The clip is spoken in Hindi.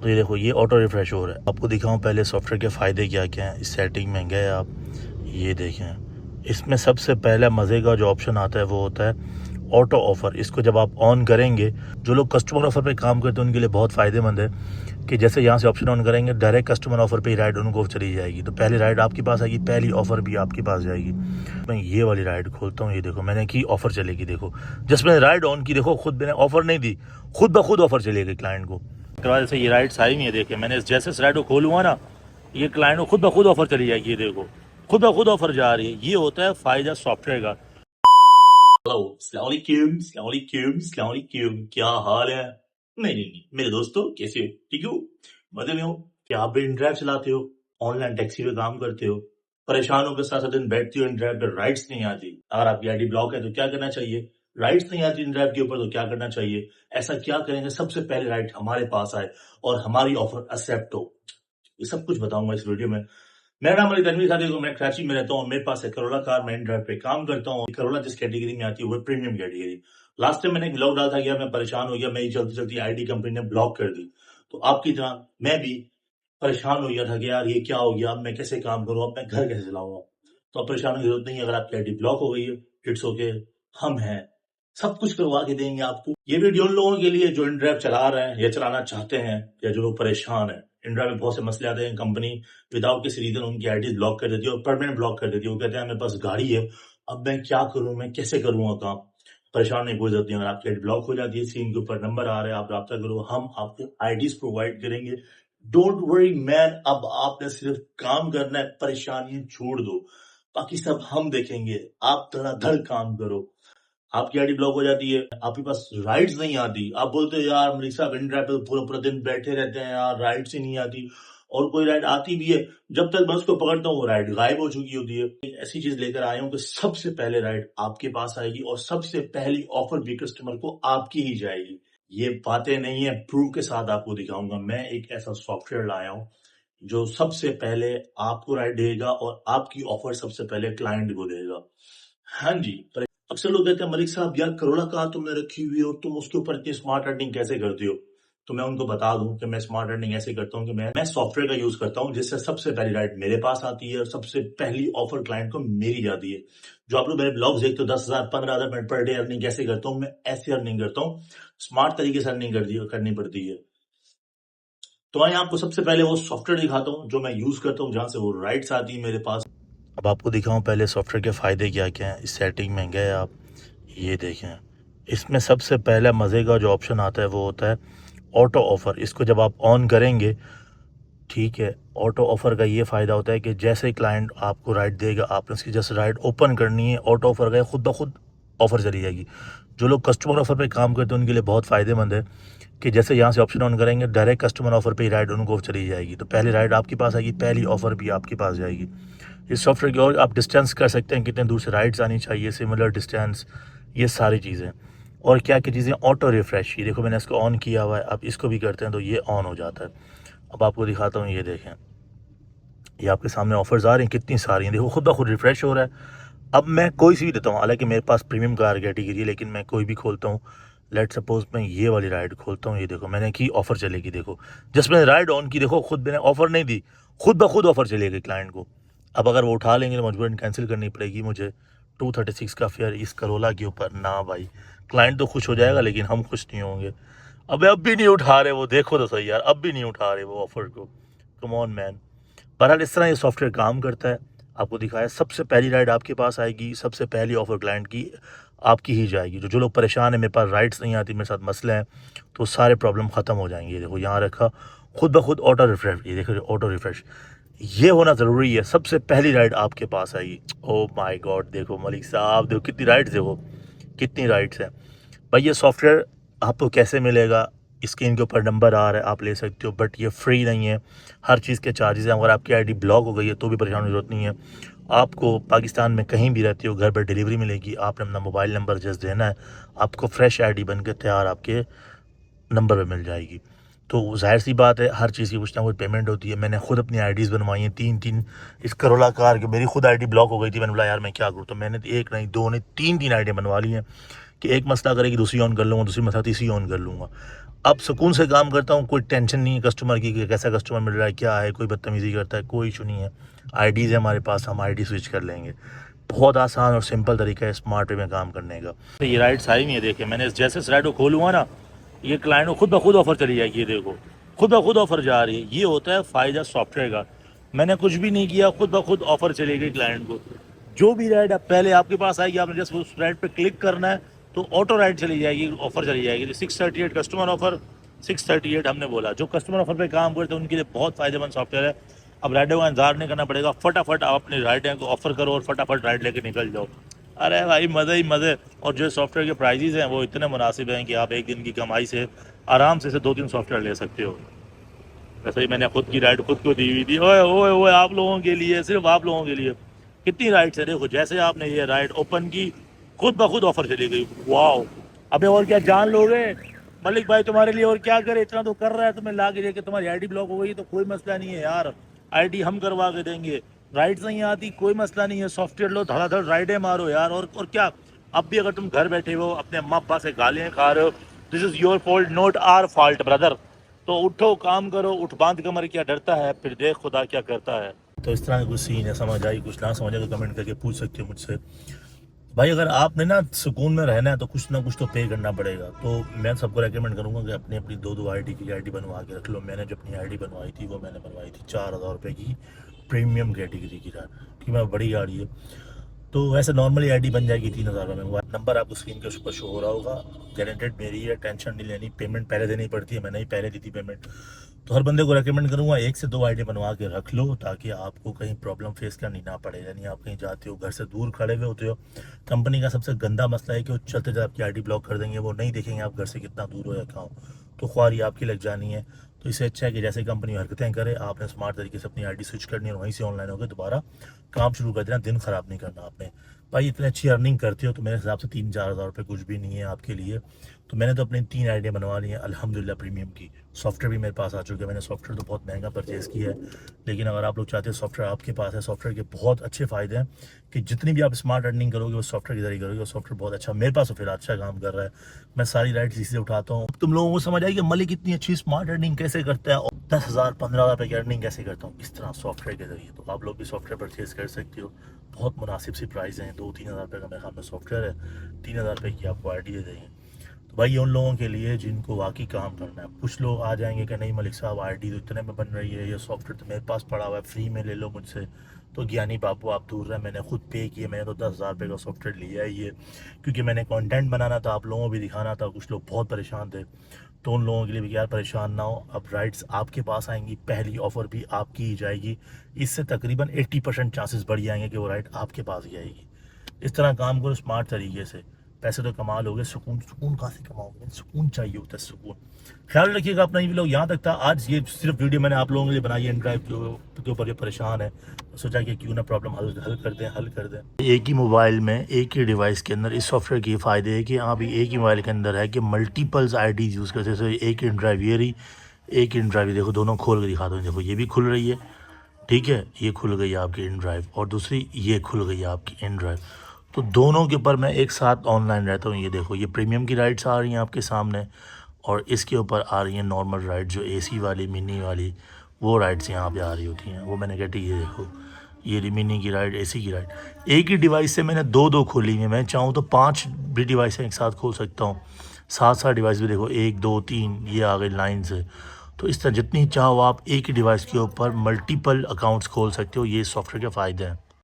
तो ये देखो ये ऑटो रिफ्रेश हो रहा है। आपको दिखाऊं पहले सॉफ्टवेयर के फ़ायदे क्या क्या हैं। इस सेटिंग में गए आप, ये देखें, इसमें सबसे पहला मज़े का जो ऑप्शन आता है वो होता है ऑटो ऑफ़र। इसको जब आप ऑन करेंगे, जो लोग कस्टमर ऑफ़र पे काम करते हैं उनके लिए बहुत फ़ायदेमंद है कि जैसे यहाँ से ऑप्शन ऑन करेंगे डायरेक्ट कस्टमर ऑफ़र पे ही राइड उनको चली जाएगी। तो पहली राइड आपके पास आएगी, पहली ऑफ़र भी आपके पास जाएगी। मैं ये वाली राइड खोलता हूँ, ये देखो मैंने की ऑफ़र चलेगी। देखो जस्ट मैंने राइड ऑन की, देखो खुद मैंने ऑफ़र नहीं दी, खुद ब खुद ऑफ़र चलेगी क्लाइंट को। जैसे ये राइड्स आई हुई है, देखिए मैंने जैसे इस राइड को खोलूँगा ना, ये क्लाइंट को खुद ब खुद ऑफ़र चली जाएगी। ये देखो खुद ब खुद ऑफ़र जा रही है। ये होता है फ़ायदा सॉफ्टवेयर का। हेलो, अस्सलाम वालेकुम, अस्सलाम वालेकुम, अस्सलाम वालेकुम। क्या हाल है? नहीं मेरे दोस्तों, कैसे हो? ठीक हो? मजे में हो? क्या आप भी InDrive चलाते हो? ऑनलाइन टैक्सी पे काम करते हो? परेशान होकर सारा दिन बैठते हो InDrive पे, राइड्स नहीं आती। अगर आपकी आईडी ब्लॉक है तो क्या करना चाहिए? राइड्स नहीं आती InDrive के ऊपर तो क्या करना चाहिए? ऐसा क्या करेंगे सबसे पहले राइड हमारे पास आए और हमारी ऑफर एक्सेप्ट हो? ये सब कुछ बताऊंगा इस वीडियो में। मेरा नाम अली तनवीर था। देखो मैं कराची में रहता हूँ, मेरे पास है करोला कार, मैं InDrive पे काम करता हूँ। करोला जिस कैटेगरी में आती है वो प्रीमियम कैटेगरी। लास्ट टाइम मैंने एक ब्लॉग डाला था, गया मैं परेशान हो गया, मेरी चलती चलती आईडी कंपनी ने ब्लॉक कर दी। तो आपकी तरह मैं भी परेशान हो गया था कि यार ये क्या हो गया, अब मैं कैसे काम करूँ, अब मैं घर कैसे चलाऊंगा। तो अब परेशान की जरूरत नहीं है। अगर आपकी आईडी ब्लॉक हो गई है, इट्स ओके, हम हैं, सब कुछ करवा के देंगे आपको। ये वीडियो उन लोगों के लिए जो InDrive चला रहे हैं या चलाना चाहते हैं, या जो लोग परेशान हैं। InDrive में बहुत से मसले आते हैं, कंपनी विदाउट किसी रीजन उनकी आईडी ब्लॉक कर देती है और परमानेंट ब्लॉक कर देती है। वो कहते हैं मेरे पास गाड़ी है, अब मैं क्या करूं, मैं कैसे करूंगा काम। परेशान नहीं, कोई जरूरत नहीं। अगर आपकी आईडी ब्लॉक हो जाती है, स्क्रीन के ऊपर नंबर आ रहा है, आप रब्ता करो, हम आपको आईडीज प्रोवाइड करेंगे। डोंट वरी मैन, अब आपने सिर्फ काम करना है, परेशानियां छोड़ दो, बाकी सब हम देखेंगे। आप धड़ाधड़ काम करो। आपकी आईडी ब्लॉक हो जाती है, आपके पास राइड्स नहीं आती, आप बोलते हो यार मलिक साहब InDrive पे पूरा पूरा दिन बैठे रहते हैं यार, राइड्स ही नहीं आती। और कोई राइड आती भी है, जब तक मैं उसको पकड़ता हूँ वो राइड गायब हो चुकी होती है। एक ऐसी चीज लेकर आया हूँ कि सबसे पहले राइड आपके पास आएगी और सबसे पहली ऑफर भी कस्टमर को आपकी ही जाएगी। ये बातें नहीं है, प्रूफ के साथ आपको दिखाऊंगा। मैं एक ऐसा सॉफ्टवेयर लाया हूँ जो सबसे पहले आपको राइड देगा और आपकी ऑफर सबसे पहले क्लाइंट को देगा। हाँ जी। अक्सर लोग कहते हैं मलिक साहब यार करोला कार तुमने रखी हुई हो, तुम उसके ऊपर इतनी स्मार्ट अर्निंग कैसे करते हो? तो मैं उनको बता दूं कि मैं स्मार्ट अर्निंग ऐसे करता हूं कि मैं सॉफ्टवेयर का यूज करता हूं जिससे सबसे पहली राइड मेरे पास आती है और सबसे पहली ऑफर क्लाइंट को मेरी जाती है। जो आप लोग मेरे ब्लॉग्स देखते हो 10,000 15,000 मिनट पर डे अर्निंग कैसे करता हूँ, मैं ऐसे अर्निंग करता हूँ। स्मार्ट तरीके से अर्निंग करनी पड़ती है। तो मैं आपको सबसे पहले वो सॉफ्टवेयर दिखाता हूँ जो मैं यूज करता हूँ, जहां से वो राइड्स आती है मेरे पास। अब आपको दिखाऊं पहले सॉफ्टवेयर के फ़ायदे क्या क्या हैं। इस सेटिंग में गए आप, ये देखें, इसमें सबसे पहला मज़े का जो ऑप्शन आता है वो होता है ऑटो ऑफ़र। इसको जब आप ऑन करेंगे, ठीक है, ऑटो ऑफ़र का ये फ़ायदा होता है कि जैसे ही क्लाइंट आपको राइड देगा, आपने उसकी जस्ट राइड ओपन करनी है, ऑटो ऑफ़र का खुद ब खुद ऑफ़र चली जाएगी। जो लोग कस्टमर ऑफ़र पे काम करते हैं उनके लिए बहुत फ़ायदेमंद है कि जैसे यहाँ से ऑप्शन ऑन करेंगे डायरेक्ट कस्टमर ऑफ़र पे ही राइड उनको चली जाएगी। तो पहली राइड आपके पास आएगी, पहली ऑफ़र भी आपके पास जाएगी। इस सॉफ्टवेयर की और आप डिस्टेंस कर सकते हैं, कितने दूर से राइड्स आनी चाहिए, सिमिलर डिस्टेंस, ये सारी चीज़ें। और क्या क्या चीज़ें, ऑटो रिफ्रेश, ये देखो मैंने इसको ऑन किया हुआ है। अब इसको भी करते हैं तो ये ऑन हो जाता है। अब आपको दिखाता हूँ, ये देखें, ये आपके सामने ऑफर्स आ रही हैं, कितनी सारी हैं, देखो खुद ब खुद रिफ्रेश हो रहा है। अब मैं कोई सी भी देता हूँ, हालांकि मेरे पास प्रीमियम कार कैटेगरी है, लेकिन मैं कोई भी खोलता हूँ। लेट सपोज मैं ये वाली राइड खोलता हूँ, ये देखो मैंने की ऑफर चलेगी। देखो जस्ट मैंने राइड ऑन की, देखो खुद मैंने ऑफर नहीं दी, खुद ब खुद ऑफर चलेगी क्लाइंट को। अब अगर वो उठा लेंगे तो मजबूरन कैंसिल करनी पड़ेगी मुझे 236 का फेयर इस करोला के ऊपर। ना भाई, क्लाइंट तो खुश हो जाएगा लेकिन हम खुश नहीं होंगे। अब भी नहीं उठा रहे वो, देखो तो सही यार, अब भी नहीं उठा रहे वो ऑफर को। Come on man. बहरहाल इस तरह ये सॉफ्टवेयर काम करता है। आपको दिखाया सबसे पहली राइड आपके पास आएगी, सबसे पहली ऑफर क्लाइंट की आपकी ही जाएगी। जो जो लोग परेशान हैं, मेरे पास राइड्स नहीं आती, मेरे साथ मसले हैं, तो सारे प्रॉब्लम ख़त्म हो जाएंगे। ये देखो यहाँ रखा, खुद ब खुद ऑटो रिफ्रेश, ये देखो ऑटो रिफ्रेश, ये होना ज़रूरी है। सबसे पहली राइड आपके पास आएगी। ओ माय गॉड, देखो मलिक साहब, देखो कितनी राइड्स, देखो कितनी राइड्स हैं। भाई ये सॉफ्टवेयर आपको कैसे मिलेगा? स्क्रीन के ऊपर नंबर आ रहा है, आप ले सकते हो, बट ये फ्री नहीं है, हर चीज़ के चार्जेस हैं। अगर आपकी आईडी ब्लॉक हो गई है तो भी परेशान होने की ज़रूरत नहीं है। आपको पाकिस्तान में कहीं भी रहते हो, घर पर डिलीवरी मिलेगी। आपने अपना मोबाइल नंबर जस्ट देना है, आपको फ्रेश आईडी बन के तैयार आपके नंबर पे मिल जाएगी। तो ज़ाहिर सी बात है, हर चीज़ की कुछ ना कुछ पेमेंट होती है। मैंने खुद अपनी आईडीज़ बनवाई हैं, 3 इस करोला कार की मेरी खुद आईडी ब्लॉक हो गई थी। मैंने बोला यार मैं क्या करूँ, तो मैंने एक नहीं, दो नहीं, तीन आईडियाँ बनवा ली हैं कि एक मसला करेगी दूसरी ऑन कर लूँगा, दूसरी मसला तीसरी ऑन कर लूँगा। अब सुकून से काम करता हूँ, कोई टेंशन नहीं है कस्टमर की कि कैसा कस्टमर मिल रहा है, क्या है, कोई बदतमीज़ी करता है, कोई इशू नहीं है। आईडीज़ है हमारे पास, हम आईडी स्विच कर लेंगे। बहुत आसान और सिंपल तरीका है स्मार्ट वे में काम करने का। तो ये राइड्स आई हुई है, देखिए मैंने जैसे इस राइड को खोलूँगा ना, ये क्लाइंट को खुद ब खुद ऑफ़र चली जाएगी। ये देखो खुद ब खुद ऑफ़र जा रही है। ये होता है फ़ायदा सॉफ्टवेयर का। मैंने कुछ भी नहीं किया, खुद ब खुद ऑफ़र चली गई क्लाइंट को। जो भी राइड अब पहले आपके पास आएगी, आपने जस्ट उस राइड पे क्लिक करना है तो ऑटो राइड चली जाएगी, ऑफ़र चली जाएगी। 638 कस्टमर ऑफ़र, 638 हमने बोला। जो कस्टमर ऑफ़र पे काम करते हैं उनके लिए बहुत फ़ायदेमंद सॉफ्टवेयर है। अब राइडर का इंतजार नहीं करना पड़ेगा, फटाफट आप अपने राइड को ऑफ़र करो और फटाफट राइड लेके निकल जाओ। अरे भाई मज़े ही मज़े। और जो सॉफ्टवेयर के प्राइजेज़ हैं वो इतने मुनासिब हैं कि आप एक दिन की कमाई से आराम से 2-3 सॉफ्टवेयर ले सकते हो। वैसे ही मैंने खुद की राइड खुद को दी हुई थी। ओए ओए ओए, आप लोगों के लिए, सिर्फ आप लोगों के लिए। कितनी राइड्स है देखो, जैसे आपने ये राइड ओपन की खुद ब खुद ऑफ़र चली गई। वाओ, अबे और क्या जान लोगे मलिक भाई, तुम्हारे लिए और क्या करे, इतना तो कर रहा है, तुम्हें ला के देके तुम्हारी आईडी ब्लॉक हो गई तो कोई मसला नहीं है यार, आईडी हम करवा के देंगे। राइड्स नहीं आती कोई मसला नहीं है, सॉफ्टवेयर लो, धड़ाधड़ राइडें मारो यार। और क्या, अब भी अगर तुम घर बैठे हो अपने अम्मा अब्बा से गालियाँ खा रहे हो, this is your fault not our fault brother. तो उठो काम करो, उठ बांध कमर क्या डरता है, फिर देख खुदा क्या करता है। तो इस तरह का कुछ सीन है, समझ आई कुछ ना समझ आए तो कमेंट करके पूछ सकते हो मुझसे। भाई अगर आपने ना सुकून में रहना है तो कुछ ना कुछ तो पे करना पड़ेगा। तो मैं सबको रेकमेंड करूँगा कि अपनी अपनी 2-2 आईडी की आईडी बनवा के रख लो। मैंने जो अपनी आईडी बनवाई थी वो मैंने बनवाई थी 4000 रुपये की प्रीमियम कैटेगरी की था, क्योंकि मैं बड़ी गाड़ी है। तो वैसे नॉर्मली आईडी बन जाएगी 3000 रुपये में। नंबर आपको स्क्रीन के ऊपर शो हो रहा होगा। गारंटेड मेरी है, टेंशन नहीं लेनी। पेमेंट पहले देनी पड़ती है, मैंने ही पहले दी थी पेमेंट। तो हर बंदे को रेकमेंड करूँगा 1 से 2 आईडी बनवा के रख लो, ताकि आपको कहीं प्रॉब्लम फेस करनी ना पड़े। यानी आप कहीं जाते हो, घर से दूर खड़े हुए होते हो, कंपनी का सबसे गंदा मसला है कि वो चलते चलते आपकी आईडी ब्लॉक कर देंगे। वो नहीं देखेंगे आप घर से कितना दूर हो या कहाँ हो, तो ख्वारी आपकी लग जानी है। तो इससे अच्छा है कि जैसे कंपनी हरकतें करे, आपने स्मार्ट तरीके से अपनी आईडी स्विच करनी है और वहीं से ऑनलाइन होकर दोबारा काम शुरू कर देना। दिन ख़राब नहीं करना आपने। भाई इतनी अच्छी अर्निंग करते हो तो मेरे हिसाब से 3-4 हज़ार रुपये कुछ भी नहीं है आपके लिए। तो मैंने तो अपनी 3 आईडियाँ बनवा ली हैं अल्हम्दुलिल्लाह प्रीमियम की। सॉफ्टवेयर भी मेरे पास आ चुके हैं। मैंने सॉफ्टवेयर तो बहुत महंगा परचेज़ किया है, लेकिन अगर आप लोग चाहते हैं सॉफ्टवेयर आपके पास है, सॉफ्टवेयर के बहुत अच्छे फ़ायदे हैं कि जितनी भी आप स्मार्ट अर्निंग करोगे वो सॉफ्टवेयर के जरिए करोगे। वो सॉफ्टवेयर बहुत अच्छा मेरे पास तो फिर अच्छा काम कर रहा है। मैं सारी राइड्स इसी से उठाता हूँ। तुम लोगों को समझ आई कि मलिक इतनी अच्छी स्मार्ट अर्निंग कैसे करता है और 10,000 15,000 रुपये की अर्निंग कैसे करता हूँ, इस तरह सॉफ्टवेयर के जरिए। तो आप लोग भी सॉफ्टवेयर परचेज़ कर सकते हो। बहुत मुनासिब सी प्राइस हैं, 2-3 हज़ार रुपये का मेरे ख्याल में सॉफ्टवेयर है, 3,000 रुपये की आपको आईडी दे देंगे। तो भाई उन लोगों के लिए जिनको वाकई काम करना है। कुछ लोग आ जाएंगे कि नहीं मलिक साहब आईडी तो इतने में बन रही है, ये सॉफ्टवेयर तो मेरे पास पड़ा हुआ है, फ्री में ले लो मुझसे। तो ज्ञानी बापू आप दूर रहे, मैंने खुद पे किया। मैंने तो 10,000 रुपये का सॉफ्टवेयर लिया है ये, क्योंकि मैंने कंटेंट बनाना था, आप लोगों को भी दिखाना था। कुछ लोग बहुत परेशान थे, तो उन लोगों के लिए भी यार परेशान ना हो। अब राइड्स आपके पास आएंगी, पहली ऑफ़र भी आपकी ही जाएगी। इससे तकरीबन 80% चांसेस बढ़ जाएंगे कि वो राइड आपके पास ही आएगी। इस तरह काम करो स्मार्ट तरीके से, पैसे तो कमा लोगे, सुकून सुकून कहाँ से कमाओगे? सुकून चाहिए होता है, सुकून। ख्याल रखिएगा अपना। ये लोग यहाँ तक था आज। ये सिर्फ वीडियो मैंने आप लोगों के लिए बनाई है इन ड्राइव के ऊपर जो परेशान है, तो सोचा कि क्यों ना प्रॉब्लम हल कर दें। एक ही मोबाइल में, एक ही डिवाइस के अंदर इस सॉफ्टवेयर के फ़ायदे है कि आप एक ही मोबाइल के अंदर है कि मल्टीपल्स आई यूज़ करते हैं। जैसे एक इन ड्राइव ये रही, एक इन ड्राइव देखो, दोनों खोल के दिखाता हूँ। देखो ये भी खुल रही है, ठीक है, ये खुल गई आपकी इन ड्राइव, और दूसरी ये खुल गई आपकी इन ड्राइव। तो दोनों के ऊपर मैं एक साथ ऑनलाइन रहता हूँ। ये देखो, ये प्रीमियम की राइड्स आ रही हैं आपके सामने, और इसके ऊपर आ रही हैं नॉर्मल राइड, जो एसी वाली मिनी वाली वो राइड्स यहाँ पे आ रही होती हैं। वो मैंने कहा ये देखो, ये रही मिनी की राइड, एसी की राइड। एक ही डिवाइस से मैंने 2-2 खोली हैं। मैं चाहूँ तो 5 भी डिवाइस एक साथ खोल सकता हूँ। 7-7 डिवाइस भी देखो, 1 2 3 ये आ गई लाइन से। तो इस तरह जितनी चाहो आप एक ही डिवाइस के ऊपर मल्टीपल अकाउंट्स खोल सकते हो। ये सॉफ्टवेयर के फ़ायदे हैं।